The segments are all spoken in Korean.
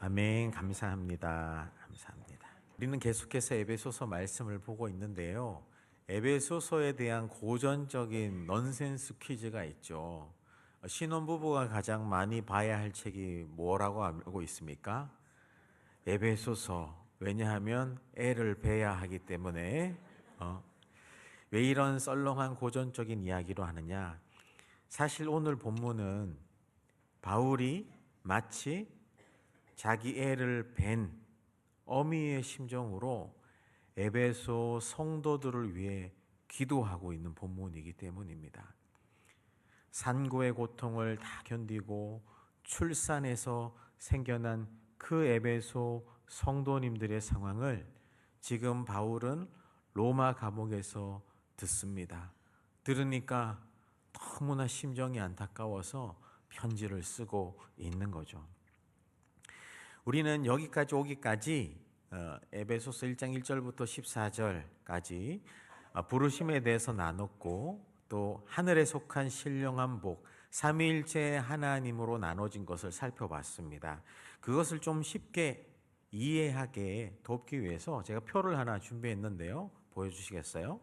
아멘. 감사합니다. 감사합니다. 우리는 계속해서 에베소서 말씀을 보고 있는데요. 에베소서에 대한 고전적인 넌센스 퀴즈가 있죠. 신혼부부가 가장 많이 봐야 할 책이 뭐라고 알고 있습니까? 에베소서. 왜냐하면 애를 베야 하기 때문에. 왜 이런 썰렁한 고전적인 이야기로 하느냐? 사실 오늘 본문은 바울이 마치 자기 애를 뵌 어미의 심정으로 에베소 성도들을 위해 기도하고 있는 본문이기 때문입니다. 산고의 고통을 다 견디고 출산해서 생겨난 그 에베소 성도님들의 상황을 지금 바울은 로마 감옥에서 듣습니다. 들으니까 너무나 심정이 안타까워서 편지를 쓰고 있는 거죠. 우리는 여기까지 오기까지 에베소서 1장 1절부터 14절까지 부르심에 대해서 나눴고, 또 하늘에 속한 신령한 복, 삼위일체 하나님으로 나눠진 것을 살펴봤습니다. 그것을 좀 쉽게 이해하게 돕기 위해서 제가 표를 하나 준비했는데요. 보여주시겠어요?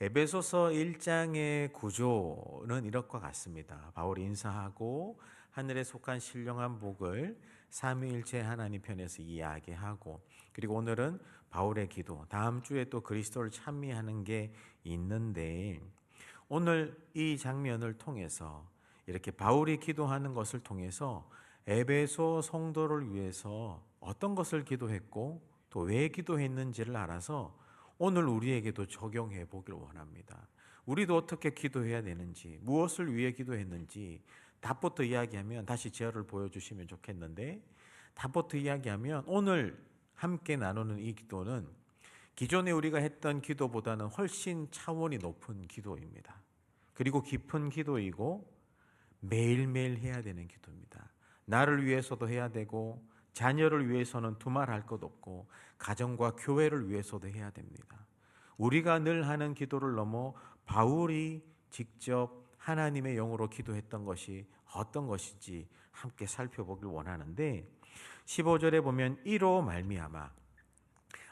에베소서 1장의 구조는 이럴 것 같습니다. 바울이 인사하고 하늘에 속한 신령한 복을 삼위일체 하나님 편에서 이야기하고, 그리고 오늘은 바울의 기도, 다음 주에 또 그리스도를 찬미하는 게 있는데, 오늘 이 장면을 통해서 이렇게 바울이 기도하는 것을 통해서 에베소 성도를 위해서 어떤 것을 기도했고 또 왜 기도했는지를 알아서 오늘 우리에게도 적용해 보길 원합니다. 우리도 어떻게 기도해야 되는지, 무엇을 위해 기도했는지 답부터 이야기하면, 다시 제어를 보여주시면 좋겠는데, 답부터 이야기하면 오늘 함께 나누는 이 기도는 기존에 우리가 했던 기도보다는 훨씬 차원이 높은 기도입니다. 그리고 깊은 기도이고 매일매일 해야 되는 기도입니다. 나를 위해서도 해야 되고, 자녀를 위해서는 두말할 것 없고, 가정과 교회를 위해서도 해야 됩니다. 우리가 늘 하는 기도를 넘어 바울이 직접 하나님의 영으로 기도했던 것이 어떤 것인지 함께 살펴보길 원하는데, 15절에 보면 이로 말미암아,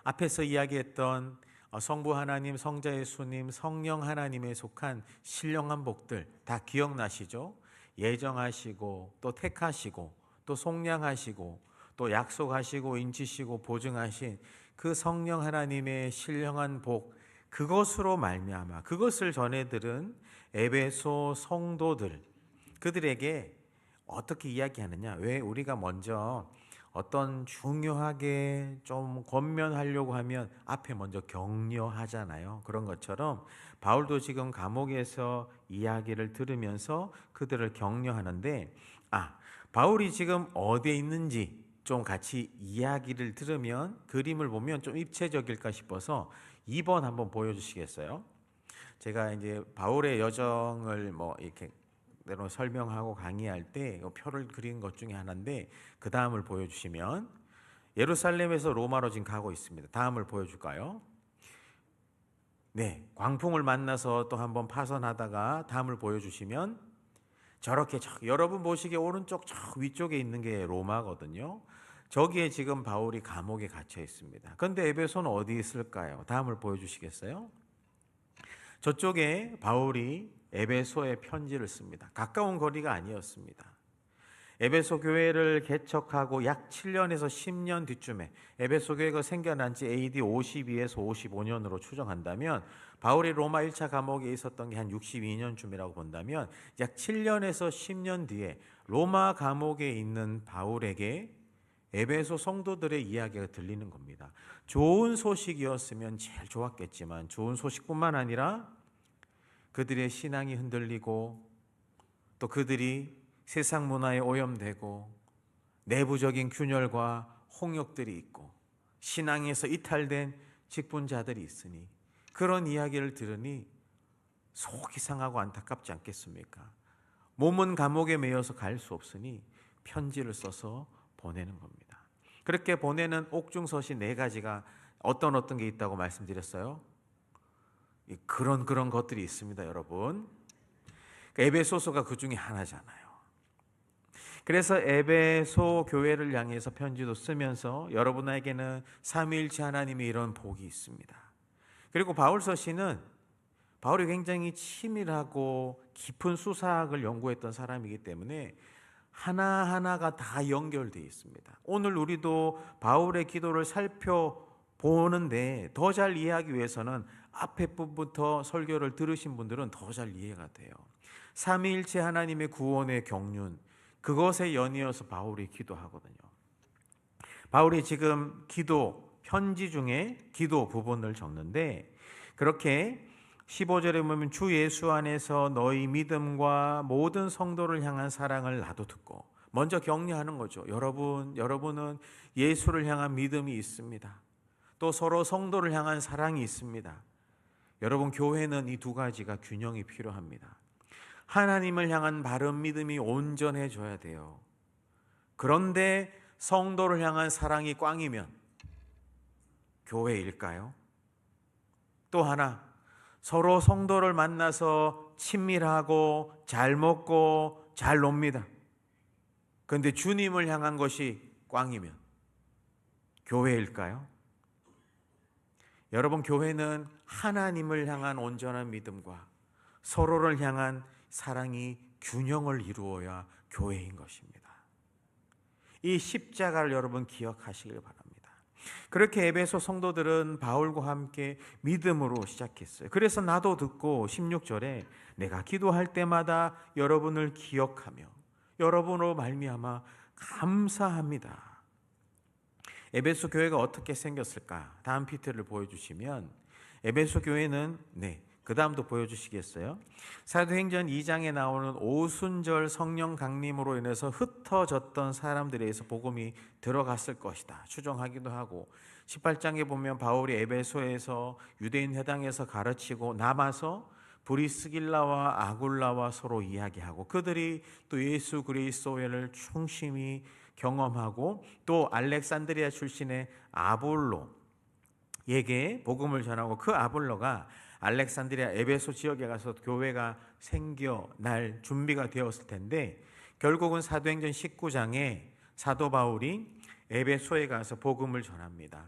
앞에서 이야기했던 성부 하나님, 성자 예수님, 성령 하나님에 속한 신령한 복들 다 기억나시죠? 예정하시고 또 택하시고 또 속량하시고 또 약속하시고 인치시고 보증하신 그 성령 하나님의 신령한 복, 그것으로 말미암아, 그것을 전해 들은 에베소 성도들, 그들에게 어떻게 이야기하느냐? 왜 우리가 먼저 어떤 중요하게 좀 권면하려고 하면 앞에 먼저 격려하잖아요. 그런 것처럼 바울도 지금 감옥에서 이야기를 들으면서 그들을 격려하는데, 바울이 지금 어디에 있는지 좀 같이 이야기를 들으면, 그림을 보면 좀 입체적일까 싶어서 2번 한번 보여주시겠어요? 제가 이제 바울의 여정을 이렇게 설명하고 강의할 때 표를 그린 것 중에 하나인데, 그 다음을 보여주시면, 예루살렘에서 로마로 지금 가고 있습니다. 다음을 보여줄까요? 네, 광풍을 만나서 또 한번 파선하다가 다음을 보여주시면, 저렇게 여러분 보시기에 오른쪽 저 위쪽에 있는 게 로마거든요. 저기에 지금 바울이 감옥에 갇혀 있습니다. 그런데 에베소는 어디 있을까요? 다음을 보여주시겠어요? 저쪽에 바울이 에베소에 편지를 씁니다. 가까운 거리가 아니었습니다. 에베소 교회를 개척하고 약 7년에서 10년 뒤쯤에, 에베소 교회가 생겨난 지 AD 52에서 55년으로 추정한다면 바울이 로마 1차 감옥에 있었던 게 한 62년쯤이라고 본다면, 약 7년에서 10년 뒤에 로마 감옥에 있는 바울에게 에베소 성도들의 이야기가 들리는 겁니다. 좋은 소식이었으면 제일 좋았겠지만, 좋은 소식뿐만 아니라 그들의 신앙이 흔들리고, 또 그들이 세상 문화에 오염되고 내부적인 균열과 홍역들이 있고 신앙에서 이탈된 직분자들이 있으니, 그런 이야기를 들으니 속이 상하고 안타깝지 않겠습니까? 몸은 감옥에 매여서 갈 수 없으니 편지를 써서 보내는 겁니다. 그렇게 보내는 옥중서시 4가지가 어떤 게 있다고 말씀드렸어요? 그런 것들이 있습니다, 여러분. 에베소서가 그 중에 하나잖아요. 그래서 에베소 교회를 향해서 편지도 쓰면서 여러분에게는 삼위일체 하나님의 이런 복이 있습니다. 그리고 바울 서신은 바울이 굉장히 치밀하고 깊은 수사학을 연구했던 사람이기 때문에 하나하나가 다 연결되어 있습니다. 오늘 우리도 바울의 기도를 살펴보는데 더 잘 이해하기 위해서는 앞에 부분부터 설교를 들으신 분들은 더 잘 이해가 돼요. 삼위일체 하나님의 구원의 경륜, 그것에 연이어서 바울이 기도하거든요. 바울이 지금 기도 편지 중에 기도 부분을 적는데, 그렇게 15절에 보면 주 예수 안에서 너희 믿음과 모든 성도를 향한 사랑을 나도 듣고, 먼저 격려하는 거죠. 여러분은 예수를 향한 믿음이 있습니다. 또 서로 성도를 향한 사랑이 있습니다. 여러분, 교회는 이 두 가지가 균형이 필요합니다. 하나님을 향한 바른 믿음이 온전해져야 돼요. 그런데 성도를 향한 사랑이 꽝이면 교회일까요? 또 하나, 서로 성도를 만나서 친밀하고 잘 먹고 잘 놉니다. 그런데 주님을 향한 것이 꽝이면 교회일까요? 여러분, 교회는 하나님을 향한 온전한 믿음과 서로를 향한 사랑이 균형을 이루어야 교회인 것입니다. 이 십자가를 여러분 기억하시길 바랍니다. 그렇게 에베소 성도들은 바울과 함께 믿음으로 시작했어요. 그래서 나도 듣고 16절에 내가 기도할 때마다 여러분을 기억하며 여러분으로 말미암아 감사합니다. 에베소 교회가 어떻게 생겼을까? 다음 PPT를 보여주시면 에베소 교회는 그 다음도 보여주시겠어요? 사도행전 2장에 나오는 오순절 성령 강림으로 인해서 흩어졌던 사람들에 의해서 복음이 들어갔을 것이다 추정하기도 하고, 18장에 보면 바울이 에베소에서 유대인 회당에서 가르치고 남아서 브리스길라와 아굴라와 서로 이야기하고 그들이 또 예수 그리스도를 충심히 경험하고 또 알렉산드리아 출신의 아볼로에게 복음을 전하고 그 아볼로가 알렉산드리아 에베소 지역에 가서 교회가 생겨날 준비가 되었을 텐데, 결국은 사도행전 19장에 사도 바울이 에베소에 가서 복음을 전합니다.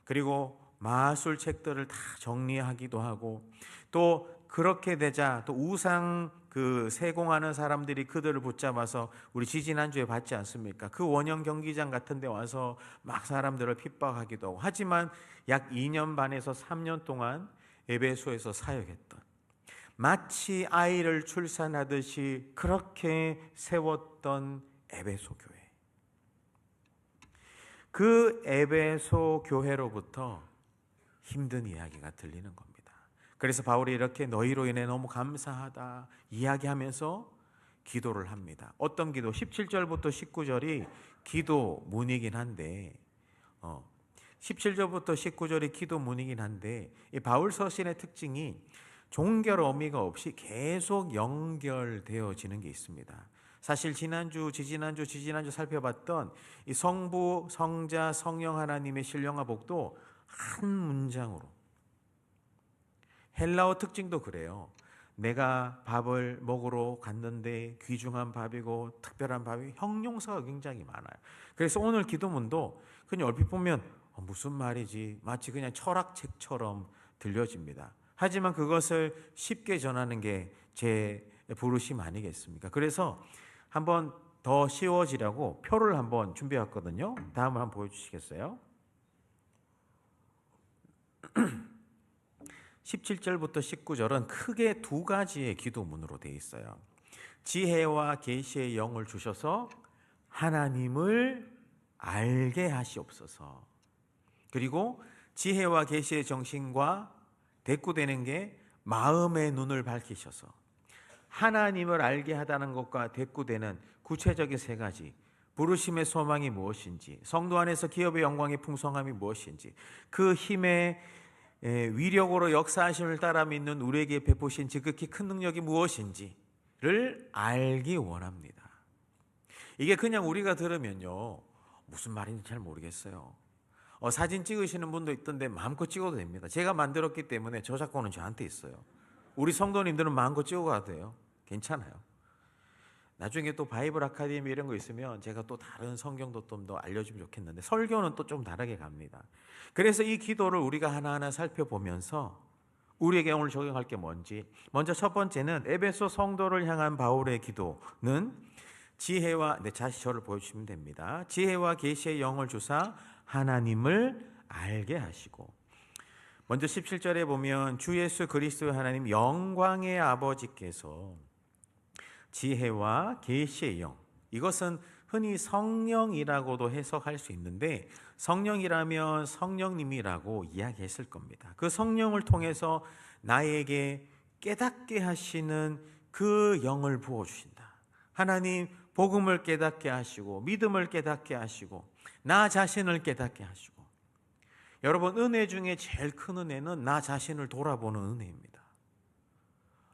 그리고 마술 책들을 다 정리하기도 하고, 또 그렇게 되자 또 우상 세공하는 사람들이 그들을 붙잡아서 우리 지지난주에 봤지 않습니까? 그 원형 경기장 같은 데 와서 막 사람들을 핍박하기도 하고, 하지만 약 2년 반에서 3년 동안 에베소에서 사역했던, 마치 아이를 출산하듯이 그렇게 세웠던 에베소 교회, 그 에베소 교회로부터 힘든 이야기가 들리는 겁니다. 그래서 바울이 이렇게 너희로 인해 너무 감사하다 이야기하면서 기도를 합니다. 어떤 기도? 17절부터 19절이 기도문이긴 한데 17절부터 19절이 기도문이긴 한데, 이 바울 서신의 특징이 종결 어미가 없이 계속 연결되어지는 게 있습니다. 사실 지난주 살펴봤던 이 성부, 성자, 성령 하나님의 신령한 복도 한 문장으로, 헬라어 특징도 그래요. 내가 밥을 먹으러 갔는데 귀중한 밥이고 특별한 밥이 형용사가 굉장히 많아요. 그래서 오늘 기도문도 그냥 얼핏 보면 무슨 말이지? 마치 그냥 철학책처럼 들려집니다. 하지만 그것을 쉽게 전하는 게 제 부르심 아니겠습니까? 그래서 한번 더 쉬워지려고 표를 한번 준비했거든요. 다음을 한번 보여주시겠어요? 17절부터 19절은 크게 두 가지의 기도문으로 되어 있어요. 지혜와 계시의 영을 주셔서 하나님을 알게 하시옵소서. 그리고 지혜와 계시의 정신과 대꾸되는 게 마음의 눈을 밝히셔서 하나님을 알게 하다는 것과 대꾸되는 구체적인 세 가지, 부르심의 소망이 무엇인지, 성도 안에서 기업의 영광의 풍성함이 무엇인지, 그 힘의 위력으로 역사하심을 따라 믿는 우리에게 베푸신 지극히 큰 능력이 무엇인지를 알기 원합니다. 이게 그냥 우리가 들으면요 무슨 말인지 잘 모르겠어요. 사진 찍으시는 분도 있던데 마음껏 찍어도 됩니다. 제가 만들었기 때문에 저작권은 저한테 있어요. 우리 성도님들은 마음껏 찍어가도 돼요. 괜찮아요. 나중에 또 바이블 아카데미 이런 거 있으면 제가 또 다른 성경도 좀 더 알려주면 좋겠는데 설교는 또 좀 다르게 갑니다. 그래서 이 기도를 우리가 하나하나 살펴보면서 우리에게 오늘 적용할 게 뭔지, 먼저 첫 번째는 에베소 성도를 향한 바울의 기도는 지혜와, 다시 저를 보여주시면 됩니다. 지혜와 계시의 영을 주사 하나님을 알게 하시고, 먼저 17절에 보면 주 예수 그리스도의 하나님 영광의 아버지께서 지혜와 계시의 영, 이것은 흔히 성령이라고도 해석할 수 있는데 성령이라면 성령님이라고 이야기했을 겁니다. 그 성령을 통해서 나에게 깨닫게 하시는 그 영을 부어주신다. 하나님 복음을 깨닫게 하시고 믿음을 깨닫게 하시고 나 자신을 깨닫게 하시고, 여러분 은혜 중에 제일 큰 은혜는 나 자신을 돌아보는 은혜입니다.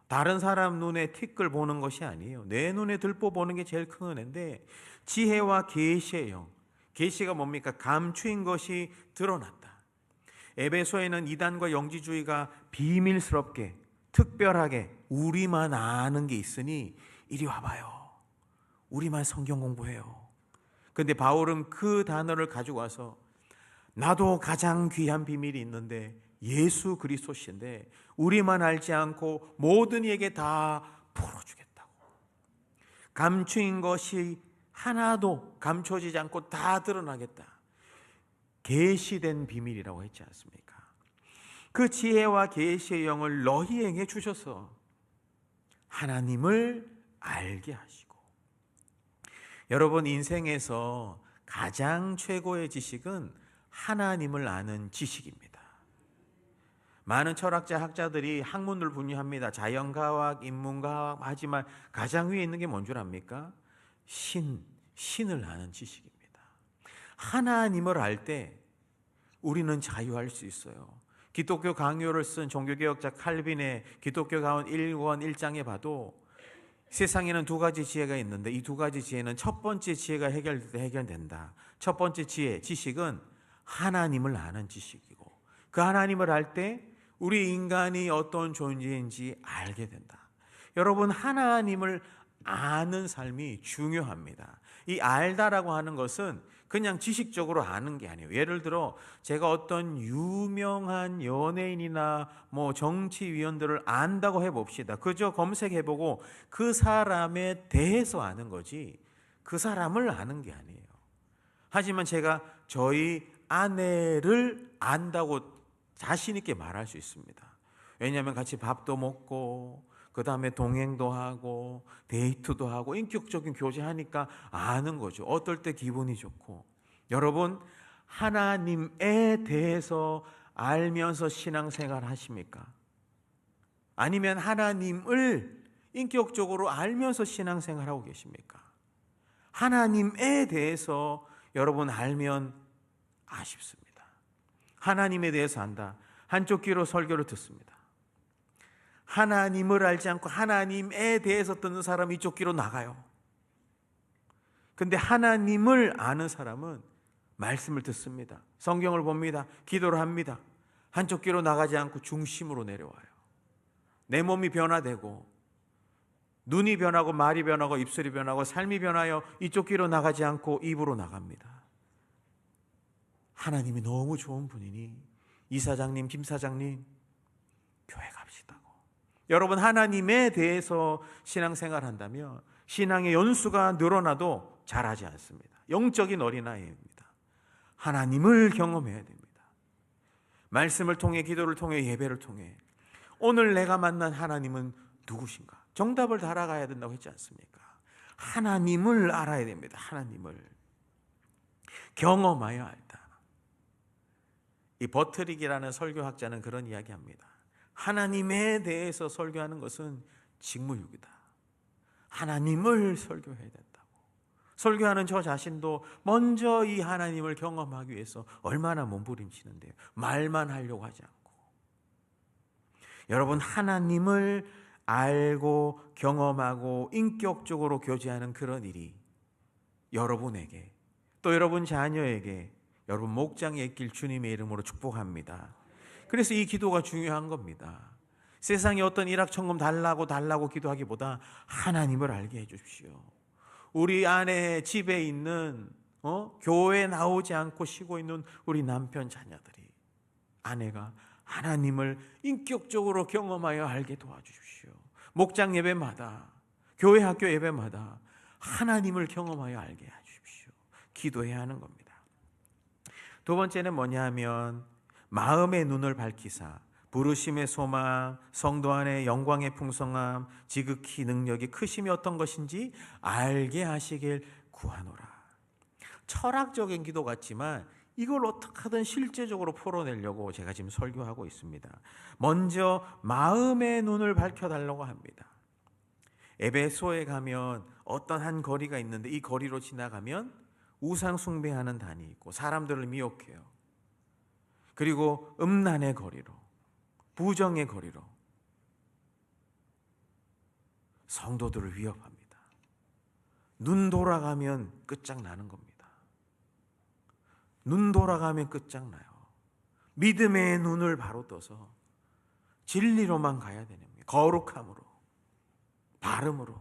다른 사람 눈에 티끌 보는 것이 아니에요. 내 눈에 들보 보는 게 제일 큰 은혜인데, 지혜와 계시의 영, 계시가 뭡니까? 감추인 것이 드러났다. 에베소에는 이단과 영지주의가 비밀스럽게 특별하게 우리만 아는 게 있으니 이리 와봐요, 우리만 성경 공부해요. 근데 바울은 그 단어를 가지고 와서 나도 가장 귀한 비밀이 있는데 예수 그리스도신데 우리만 알지 않고 모든 이에게 다 풀어주겠다고. 감추인 것이 하나도 감춰지지 않고 다 드러나겠다. 계시된 비밀이라고 했지 않습니까? 그 지혜와 계시의 영을 너희에게 주셔서 하나님을 알게 하시고, 여러분 인생에서 가장 최고의 지식은 하나님을 아는 지식입니다. 많은 철학자, 학자들이 학문을 분류합니다. 자연과학, 인문과학, 하지만 가장 위에 있는 게 뭔 줄 압니까? 신을 아는 지식입니다. 하나님을 알 때 우리는 자유할 수 있어요. 기독교 강요를 쓴 종교개혁자 칼빈의 기독교 가운 1권 1장에 봐도 세상에는 두 가지 지혜가 있는데 이 두 가지 지혜는 첫 번째 지혜가 해결될 때 해결된다. 첫 번째 지혜, 지식은 하나님을 아는 지식이고, 그 하나님을 알 때 우리 인간이 어떤 존재인지 알게 된다. 여러분 하나님을 아는 삶이 중요합니다. 이 알다라고 하는 것은 그냥 지식적으로 아는 게 아니에요. 예를 들어 제가 어떤 유명한 연예인이나 정치위원들을 안다고 해봅시다. 그저 검색해보고 그 사람에 대해서 아는 거지 그 사람을 아는 게 아니에요. 하지만 제가 저희 아내를 안다고 자신 있게 말할 수 있습니다. 왜냐하면 같이 밥도 먹고 그 다음에 동행도 하고 데이트도 하고 인격적인 교제하니까 아는 거죠. 어떨 때 기분이 좋고. 여러분 하나님에 대해서 알면서 신앙생활 하십니까? 아니면 하나님을 인격적으로 알면서 신앙생활하고 계십니까? 하나님에 대해서 여러분 알면 아쉽습니다. 하나님에 대해서 안다. 한쪽 귀로 설교를 듣습니다. 하나님을 알지 않고 하나님에 대해서 듣는 사람이 이쪽 귀로 나가요. 근데 하나님을 아는 사람은 말씀을 듣습니다. 성경을 봅니다. 기도를 합니다. 한쪽 귀로 나가지 않고 중심으로 내려와요. 내 몸이 변화되고 눈이 변하고 말이 변하고 입술이 변하고 삶이 변하여 이쪽 귀로 나가지 않고 입으로 나갑니다. 하나님이 너무 좋은 분이니 이사장님, 김사장님 교회 갑시다고. 여러분 하나님에 대해서 신앙생활 한다면 신앙의 연수가 늘어나도 잘하지 않습니다. 영적인 어린아이입니다. 하나님을 경험해야 됩니다. 말씀을 통해, 기도를 통해, 예배를 통해 오늘 내가 만난 하나님은 누구신가? 정답을 달아가야 된다고 했지 않습니까? 하나님을 알아야 됩니다. 하나님을 경험하여야 한다. 이 버트릭이라는 설교학자는 그런 이야기합니다. 하나님에 대해서 설교하는 것은 직무유기다. 하나님을 설교해야 된다고. 설교하는 저 자신도 먼저 이 하나님을 경험하기 위해서 얼마나 몸부림치는데요. 말만 하려고 하지 않고. 여러분 하나님을 알고 경험하고 인격적으로 교제하는 그런 일이 여러분에게 또 여러분 자녀에게 여러분 목장에 있길 주님의 이름으로 축복합니다. 그래서 이 기도가 중요한 겁니다. 세상에 어떤 일확천금 달라고 기도하기보다 하나님을 알게 해 주십시오. 우리 아내 집에 있는 교회에 나오지 않고 쉬고 있는 우리 남편 자녀들이 아내가 하나님을 인격적으로 경험하여 알게 도와주십시오. 목장 예배마다 교회 학교 예배마다 하나님을 경험하여 알게 해주십시오. 기도해야 하는 겁니다. 두 번째는 뭐냐 하면 마음의 눈을 밝히사 부르심의 소망, 성도 안에 영광의 풍성함, 지극히 능력이 크심이 어떤 것인지 알게 하시길 구하노라. 철학적인 기도 같지만 이걸 어떻게 하든 실제적으로 풀어내려고 제가 지금 설교하고 있습니다. 먼저 마음의 눈을 밝혀달라고 합니다. 에베소에 가면 어떤 한 거리가 있는데 이 거리로 지나가면 우상 숭배하는 단이 있고 사람들을 미혹해요. 그리고 음란의 거리로, 부정의 거리로 성도들을 위협합니다. 눈 돌아가면 끝장나는 겁니다. 눈 돌아가면 끝장나요. 믿음의 눈을 바로 떠서 진리로만 가야 되는 거예요. 거룩함으로, 발음으로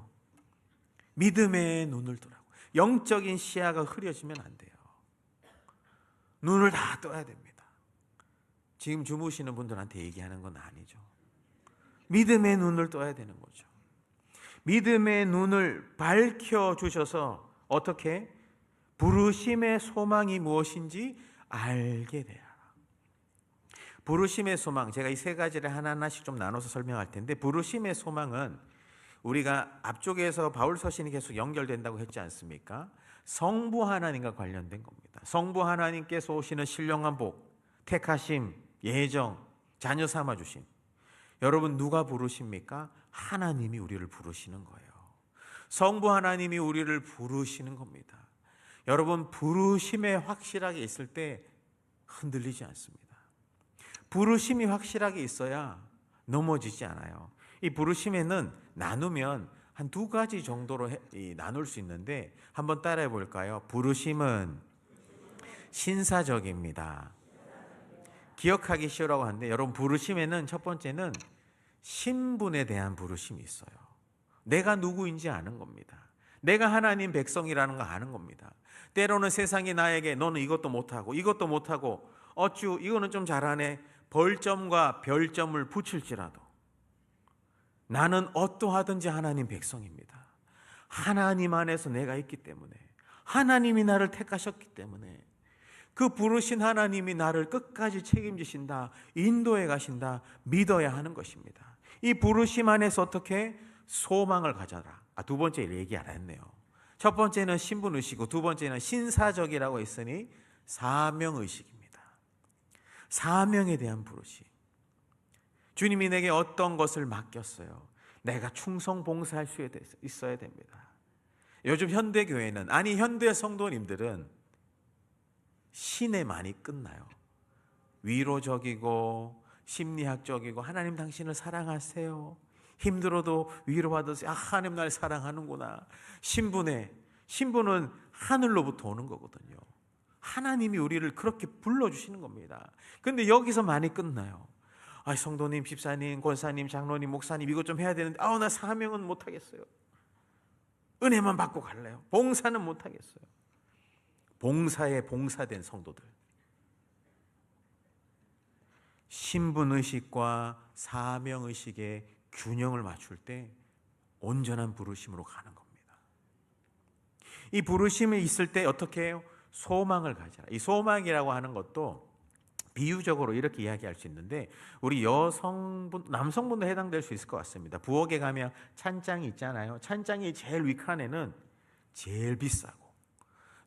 믿음의 눈을 뜨라고. 영적인 시야가 흐려지면 안 돼요. 눈을 다 떠야 됩니다. 지금 주무시는 분들한테 얘기하는 건 아니죠. 믿음의 눈을 떠야 되는 거죠. 믿음의 눈을 밝혀주셔서 어떻게? 부르심의 소망이 무엇인지 알게 되라. 부르심의 소망, 제가 이 세 가지를 하나하나씩 좀 나눠서 설명할 텐데, 부르심의 소망은 우리가 앞쪽에서 바울 서신이 계속 연결된다고 했지 않습니까? 성부 하나님과 관련된 겁니다. 성부 하나님께서 오시는 신령한 복, 택하심, 예정, 자녀 삼아 주심. 여러분 누가 부르십니까? 하나님이 우리를 부르시는 거예요. 성부 하나님이 우리를 부르시는 겁니다. 여러분 부르심에 확실하게 있을 때 흔들리지 않습니다. 부르심이 확실하게 있어야 넘어지지 않아요. 이 부르심에는 나누면 한 두 가지 정도로 나눌 수 있는데 한번 따라해 볼까요? 부르심은 신사적입니다. 기억하기 쉬우라고 하는데 여러분 부르심에는 첫 번째는 신분에 대한 부르심이 있어요. 내가 누구인지 아는 겁니다. 내가 하나님 백성이라는 거 아는 겁니다. 때로는 세상이 나에게 너는 이것도 못하고 이것도 못하고 어쭈 이거는 좀 잘하네 벌점과 별점을 붙일지라도 나는 어떠하든지 하나님 백성입니다. 하나님 안에서 내가 있기 때문에 하나님이 나를 택하셨기 때문에 그 부르신 하나님이 나를 끝까지 책임지신다, 인도해 가신다 믿어야 하는 것입니다. 이 부르심 안에서 어떻게 소망을 가져라. 두 번째 얘기 안 했네요. 첫 번째는 신분의식이고 두 번째는 신사적이라고 했으니 사명의식입니다. 사명에 대한 부르심. 주님이 내게 어떤 것을 맡겼어요. 내가 충성 봉사할 수 있어야 됩니다. 요즘 현대교회는 현대 성도님들은 신에 많이 끝나요. 위로적이고 심리학적이고 하나님 당신을 사랑하세요. 힘들어도 위로받으세요. 하나님 날 사랑하는구나. 신분은 하늘로부터 오는 거거든요. 하나님이 우리를 그렇게 불러주시는 겁니다. 그런데 여기서 많이 끝나요. 성도님, 집사님, 권사님, 장로님, 목사님 이것 좀 해야 되는데 나 사명은 못하겠어요. 은혜만 받고 갈래요. 봉사는 못하겠어요. 봉사에 봉사된 성도들. 신분의식과 사명의식의 균형을 맞출 때 온전한 부르심으로 가는 겁니다. 이 부르심이 있을 때 어떻게 해요? 소망을 가져라. 이 소망이라고 하는 것도 비유적으로 이렇게 이야기할 수 있는데 우리 남성분도 해당될 수 있을 것 같습니다. 부엌에 가면 찬장이 있잖아요. 찬장이 제일 윗칸에는 제일 비싸고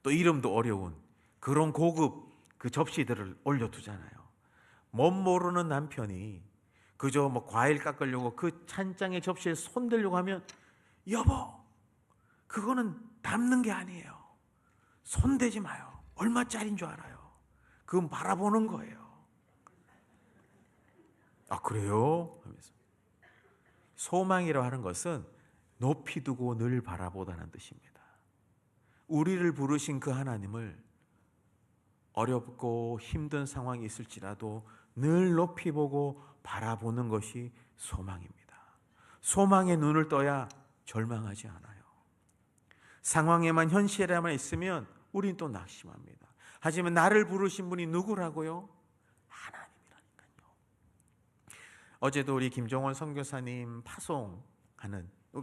또 이름도 어려운 그런 고급 그 접시들을 올려두잖아요. 멋 모르는 남편이 그저 과일 깎으려고 그 찬장의 접시에 손대려고 하면 여보 그거는 담는 게 아니에요. 손대지 마요. 얼마짜리인 줄 알아요. 그건 바라보는 거예요. 그래요? 하면서. 소망이라고 하는 것은 높이 두고 늘 바라보다는 뜻입니다. 우리를 부르신 그 하나님을 어렵고 힘든 상황이 있을지라도 늘 높이 보고 바라보는 것이 소망입니다. 소망의 눈을 떠야 절망하지 않아요. 상황에만 현실에만 있으면 우린 또 낙심합니다. 하지만 나를 부르신 분이 누구라고요? 하나님이라니까요. 어제도 우리 김종원 선교사님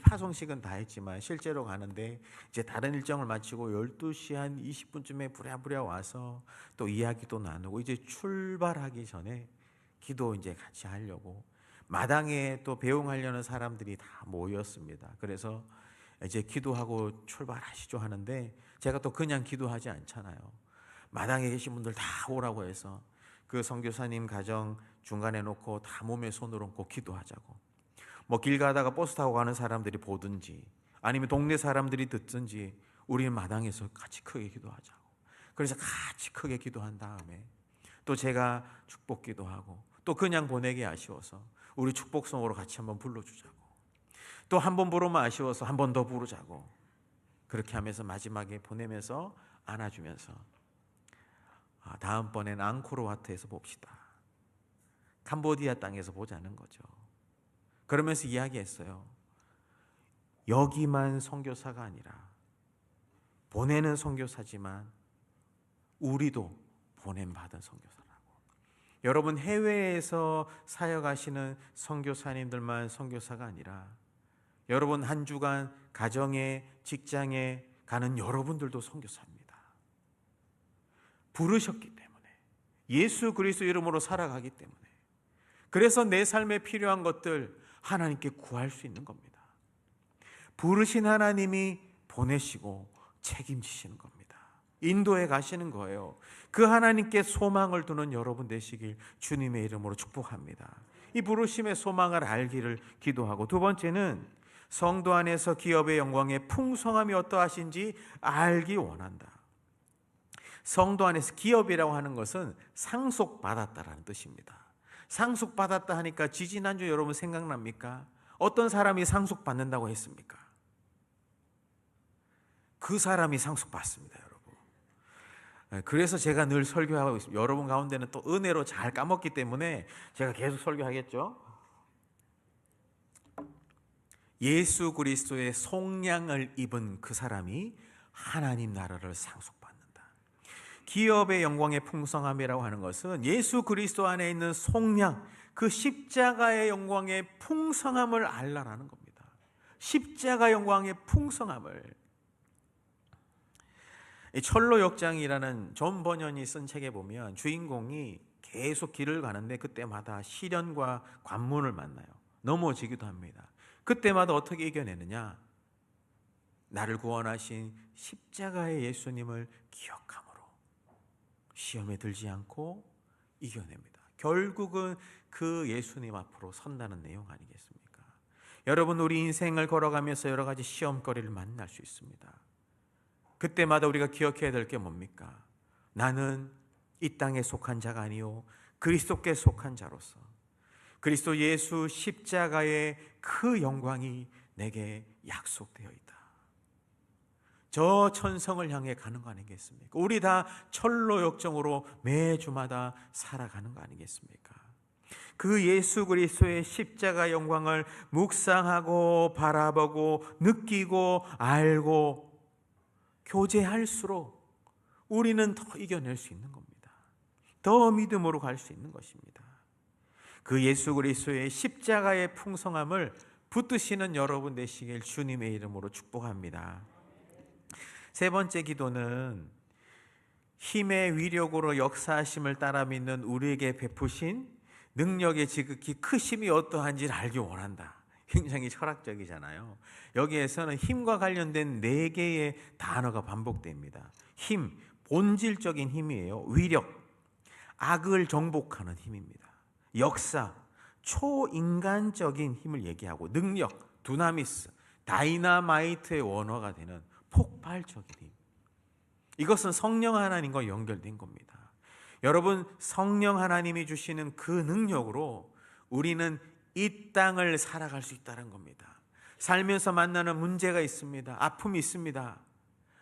파송식은 다 했지만 실제로 가는데 이제 다른 일정을 마치고 12시 한 20분쯤에 부랴부랴 와서 또 이야기도 나누고 이제 출발하기 전에 기도 이제 같이 하려고 마당에 또 배웅하려는 사람들이 다 모였습니다. 그래서 이제 기도하고 출발하시죠 하는데 제가 또 그냥 기도하지 않잖아요. 마당에 계신 분들 다 오라고 해서 그 선교사님 가정 중간에 놓고 다 몸에 손을 얹고 기도하자고. 뭐 길 가다가 버스 타고 가는 사람들이 보든지 아니면 동네 사람들이 듣든지 우리는 마당에서 같이 크게 기도하자고. 그래서 같이 크게 기도한 다음에 또 제가 축복 기도하고 또 그냥 보내기 아쉬워서 우리 축복성으로 같이 한번 불러주자고. 또 한 번 부르면 아쉬워서 한 번 더 부르자고. 그렇게 하면서 마지막에 보내면서 안아주면서 다음번엔 앙코르와트에서 봅시다. 캄보디아 땅에서 보자는 거죠. 그러면서 이야기했어요. 여기만 선교사가 아니라 보내는 선교사지만 우리도 보냄받은 선교사라고. 여러분, 해외에서 사역하시는 선교사님들만 선교사가 아니라 여러분 한 주간 가정에 직장에 가는 여러분들도 선교사입니다. 부르셨기 때문에, 예수 그리스도 이름으로 살아가기 때문에, 그래서 내 삶에 필요한 것들 하나님께 구할 수 있는 겁니다. 부르신 하나님이 보내시고 책임지시는 겁니다. 인도에 가시는 거예요. 그 하나님께 소망을 두는 여러분 되시길 주님의 이름으로 축복합니다. 이 부르심의 소망을 알기를 기도하고, 두 번째는 성도 안에서 기업의 영광의 풍성함이 어떠하신지 알기 원한다. 성도 안에서 기업이라고 하는 것은 상속받았다라는 뜻입니다. 상속받았다 하니까 지지난주 여러분 생각납니까? 어떤 사람이 상속받는다고 했습니까? 그 사람이 상속받습니다, 여러분. 그래서 제가 늘 설교하고 있습니다. 여러분 가운데는 또 은혜로 잘 까먹기 때문에 제가 계속 설교하겠죠. 예수 그리스도의 속량을 입은 그 사람이 하나님 나라를 상속받는다. 기업의 영광의 풍성함이라고 하는 것은 예수 그리스도 안에 있는 속량, 그 십자가의 영광의 풍성함을 알라라는 겁니다. 십자가 영광의 풍성함을. 철로 역장이라는 존 버년이 쓴 책에 보면 주인공이 계속 길을 가는데 그때마다 시련과 관문을 만나요. 넘어지기도 합니다. 그때마다 어떻게 이겨내느냐? 나를 구원하신 십자가의 예수님을 기억함으로 시험에 들지 않고 이겨냅니다. 결국은 그 예수님 앞으로 선다는 내용 아니겠습니까? 여러분, 우리 인생을 걸어가면서 여러 가지 시험거리를 만날 수 있습니다. 그때마다 우리가 기억해야 될 게 뭡니까? 나는 이 땅에 속한 자가 아니요 그리스도께 속한 자로서 그리스도 예수 십자가의 그 영광이 내게 약속되어 있다. 저 천성을 향해 가는 거 아니겠습니까? 우리 다 철로 역정으로 매주마다 살아가는 거 아니겠습니까? 그 예수 그리스도의 십자가 영광을 묵상하고 바라보고 느끼고 알고 교제할수록 우리는 더 이겨낼 수 있는 겁니다. 더 믿음으로 갈 수 있는 것입니다. 그 예수 그리스도의 십자가의 풍성함을 붙드시는 여러분 되시길 주님의 이름으로 축복합니다. 세 번째 기도는 힘의 위력으로 역사하심을 따라 믿는 우리에게 베푸신 능력의 지극히 크심이 어떠한지를 알기 원한다. 굉장히 철학적이잖아요. 여기에서는 힘과 관련된 4개의 단어가 반복됩니다. 힘, 본질적인 힘이에요. 위력, 악을 정복하는 힘입니다. 역사, 초인간적인 힘을 얘기하고, 능력, 두나미스, 다이나마이트의 원어가 되는 폭발적인 힘. 이것은 성령 하나님과 연결된 겁니다. 여러분, 성령 하나님이 주시는 그 능력으로 우리는 이 땅을 살아갈 수 있다는 겁니다. 살면서 만나는 문제가 있습니다. 아픔이 있습니다.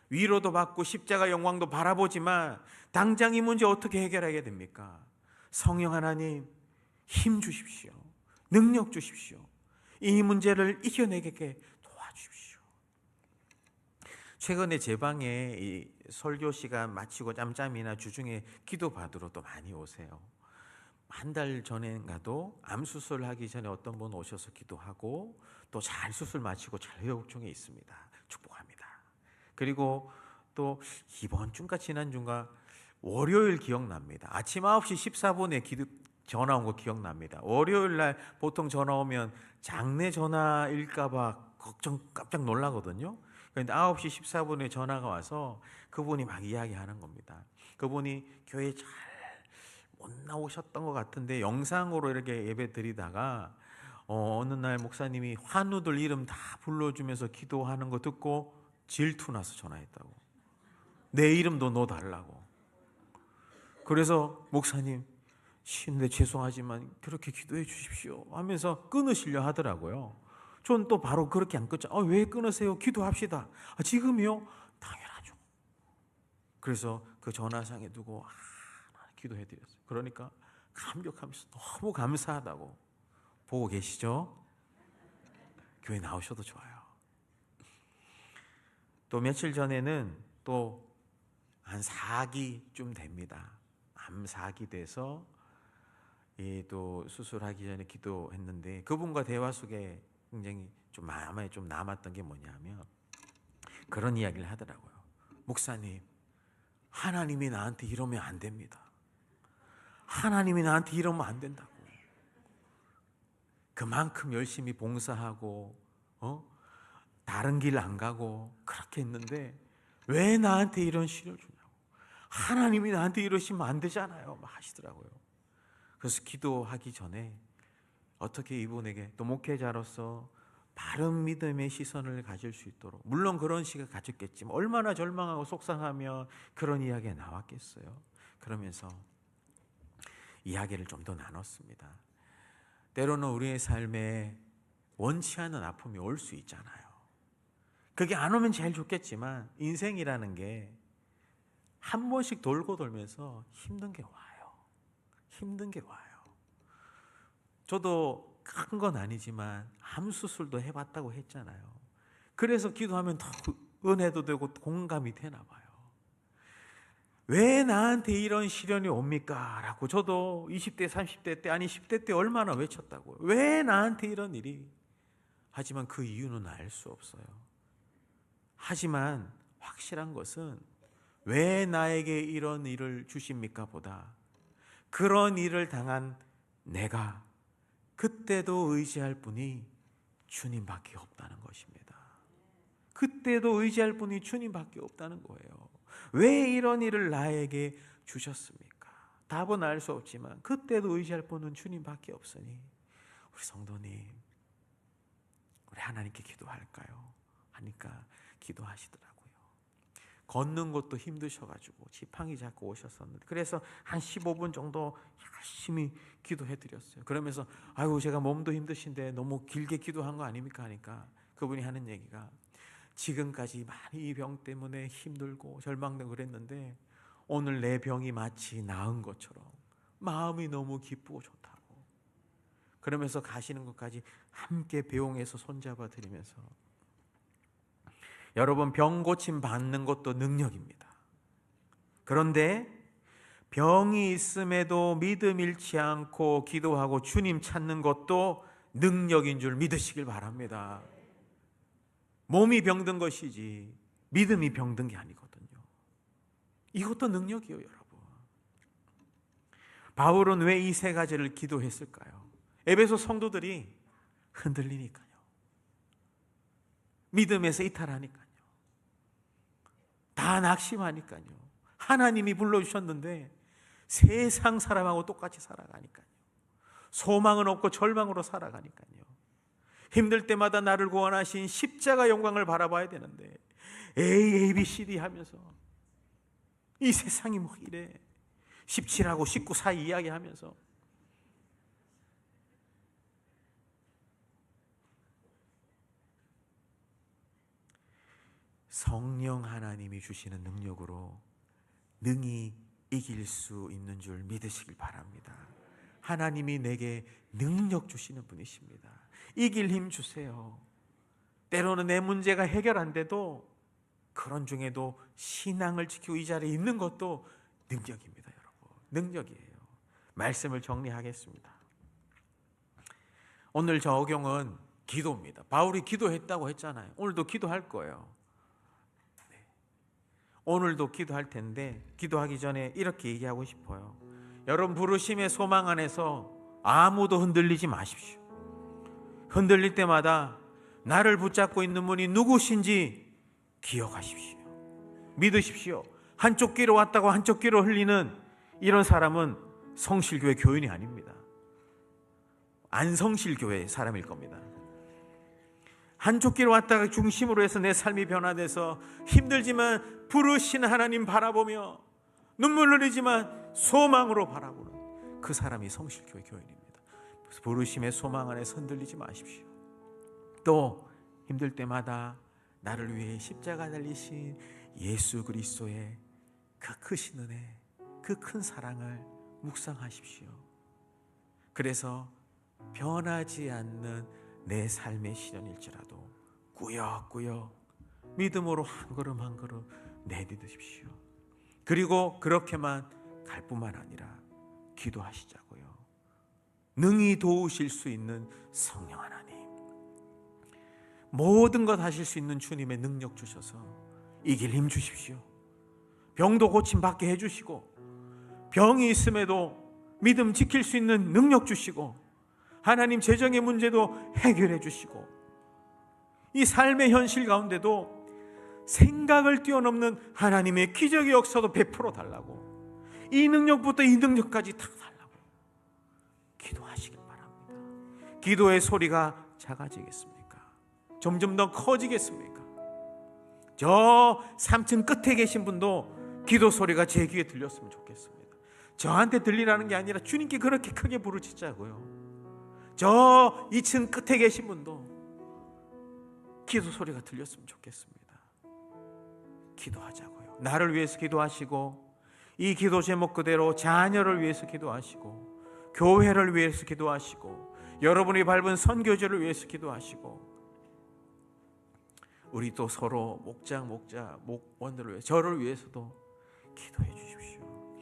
위로도 받고 십자가 영광도 바라보지만 당장 이 문제 어떻게 해결하게 됩니까? 성령 하나님 힘 주십시오. 능력 주십시오. 이 문제를 이겨내게 도와주십시오. 최근에 제 방에 이 설교 시간 마치고 짬짬이나 주중에 기도 받으러 또 많이 오세요. 한 달 전인가도 암 수술하기 전에 어떤 분 오셔서 기도하고 또 잘 수술 마치고 잘 회복 중에 있습니다. 축복합니다. 그리고 또 이번 주인가 지난 주인가 월요일 기억납니다. 아침 9시 14분에 전화 온 거 기억납니다. 월요일 날 보통 전화 오면 장례 전화일까 봐 걱정 깜짝 놀라거든요. 그런데 9시 14분에 전화가 와서 그분이 막 이야기하는 겁니다. 그분이 교회 잘 못 나오셨던 것 같은데 영상으로 이렇게 예배 드리다가 어느 날 목사님이 환우들 이름 다 불러주면서 기도하는 거 듣고 질투 나서 전화했다고. 내 이름도 넣어달라고. 그래서 목사님 근데 죄송하지만 그렇게 기도해 주십시오 하면서 끊으시려 하더라고요. 전 또 바로 그렇게 안 끊죠. 왜 끊으세요? 기도합시다. 지금요? 당연하죠. 그래서 그 전화상에 두고 기도해 드렸어요. 그러니까 감격하면서 너무 감사하다고. 보고 계시죠? 교회 나오셔도 좋아요. 또 며칠 전에는 또 한 4기쯤 됩니다. 암 4기 돼서 또 수술하기 전에 기도했는데 그분과 대화 속에 굉장히 좀 마음에 좀 남았던 게 뭐냐면 그런 이야기를 하더라고요. 목사님, 하나님이 나한테 이러면 안 됩니다. 하나님이 나한테 이러면 안 된다고. 그만큼 열심히 봉사하고 다른 길 안 가고 그렇게 했는데 왜 나한테 이런 시련을 주냐고. 하나님이 나한테 이러시면 안 되잖아요 막 하시더라고요. 그래서 기도하기 전에 어떻게 이분에게 또 목회자로서 바른 믿음의 시선을 가질 수 있도록, 물론 그런 시가 가졌겠지만 얼마나 절망하고 속상하며 그런 이야기가 나왔겠어요. 그러면서 이야기를 좀 더 나눴습니다. 때로는 우리의 삶에 원치 않는 아픔이 올 수 있잖아요. 그게 안 오면 제일 좋겠지만 인생이라는 게 한 번씩 돌고 돌면서 힘든 게 와요. 힘든 게 와요. 저도 큰 건 아니지만 암 수술도 해봤다고 했잖아요. 그래서 기도하면 더 은혜도 되고 공감이 되나 봐요. 왜 나한테 이런 시련이 옵니까? 라고 저도 20대 30대 때 아니 10대 때 얼마나 외쳤다고요. 왜 나한테 이런 일이? 하지만 그 이유는 알 수 없어요. 하지만 확실한 것은 왜 나에게 이런 일을 주십니까? 보다 그런 일을 당한 내가 그때도 의지할 분이 주님밖에 없다는 것입니다. 그때도 의지할 분이 주님밖에 없다는 거예요. 왜 이런 일을 나에게 주셨습니까? 답은 알 수 없지만 그때도 의지할 분은 주님밖에 없으니 우리 성도님, 우리 하나님께 기도할까요? 하니까 기도하시더라고요. 걷는 것도 힘드셔가지고 지팡이 잡고 오셨었는데 그래서 한 15분 정도 열심히 기도해 드렸어요. 그러면서 아이고 제가 몸도 힘드신데 너무 길게 기도한 거 아닙니까? 하니까 그분이 하는 얘기가 지금까지 많이 이 병 때문에 힘들고 절망되고 그랬는데 오늘 내 병이 마치 나은 것처럼 마음이 너무 기쁘고 좋다고. 그러면서 가시는 것까지 함께 배웅해서 손잡아 드리면서 여러분, 병 고침 받는 것도 능력입니다. 그런데 병이 있음에도 믿음 잃지 않고 기도하고 주님 찾는 것도 능력인 줄 믿으시길 바랍니다. 몸이 병든 것이지 믿음이 병든 게 아니거든요. 이것도 능력이에요, 여러분. 바울은 왜 이 세 가지를 기도했을까요? 에베소 성도들이 흔들리니까요. 믿음에서 이탈하니까요. 다 낙심하니까요. 하나님이 불러주셨는데 세상 사람하고 똑같이 살아가니까요. 소망은 없고 절망으로 살아가니까요. 힘들 때마다 나를 구원하신 십자가 영광을 바라봐야 되는데 A, B, C, D 하면서 이 세상이 뭐 이래 17하고 19 사이 이야기하면서 성령 하나님이 주시는 능력으로 능히 이길 수 있는 줄 믿으시길 바랍니다. 하나님이 내게 능력 주시는 분이십니다. 이길 힘 주세요. 때로는 내 문제가 해결 안 돼도 그런 중에도 신앙을 지키고 이 자리에 있는 것도 능력입니다, 여러분. 능력이에요. 말씀을 정리하겠습니다. 오늘 적용은 기도입니다. 바울이 기도했다고 했잖아요. 오늘도 기도할 거예요. 네. 오늘도 기도할 텐데 기도하기 전에 이렇게 얘기하고 싶어요. 여러분, 부르심의 소망 안에서 아무도 흔들리지 마십시오. 흔들릴 때마다 나를 붙잡고 있는 분이 누구신지 기억하십시오. 믿으십시오. 한쪽 귀로 왔다고 한쪽 귀로 흘리는 이런 사람은 성실교회 교인이 아닙니다. 안성실교회 사람일 겁니다. 한쪽 귀로 왔다가 중심으로 해서 내 삶이 변화돼서 힘들지만 부르신 하나님 바라보며 눈물 흘리지만 소망으로 바라보는 그 사람이 성실교회 교인입니다. 부르심의 소망 안에 흔들리지 마십시오. 또 힘들 때마다 나를 위해 십자가 달리신 예수 그리스도의 그 크신 은혜, 그 큰 사랑을 묵상하십시오. 그래서 변하지 않는 내 삶의 시련일지라도 꾸역꾸역 믿음으로 한 걸음 한 걸음 내딛으십시오. 그리고 그렇게만 갈 뿐만 아니라 기도하시자고요. 능히 도우실 수 있는 성령 하나님, 모든 것 하실 수 있는 주님의 능력 주셔서 이길 힘 주십시오. 병도 고침받게 해주시고 병이 있음에도 믿음 지킬 수 있는 능력 주시고 하나님 재정의 문제도 해결해 주시고 이 삶의 현실 가운데도 생각을 뛰어넘는 하나님의 기적의 역사도 베풀어 달라고, 이 능력부터 이 능력까지 다 달라고 기도하시길 바랍니다. 기도의 소리가 작아지겠습니까? 점점 더 커지겠습니까? 저 3층 끝에 계신 분도 기도 소리가 제 귀에 들렸으면 좋겠습니다. 저한테 들리라는 게 아니라 주님께 그렇게 크게 부르짖자고요. 저 2층 끝에 계신 분도 기도 소리가 들렸으면 좋겠습니다. 기도하자고요. 나를 위해서 기도하시고 이 기도 제목 그대로 자녀를 위해서 기도하시고 교회를 위해서 기도하시고 여러분이 밟은 선교지를 위해서 기도하시고 우리 또 서로 목원들을 위해 저를 위해서도 기도해 주십시오.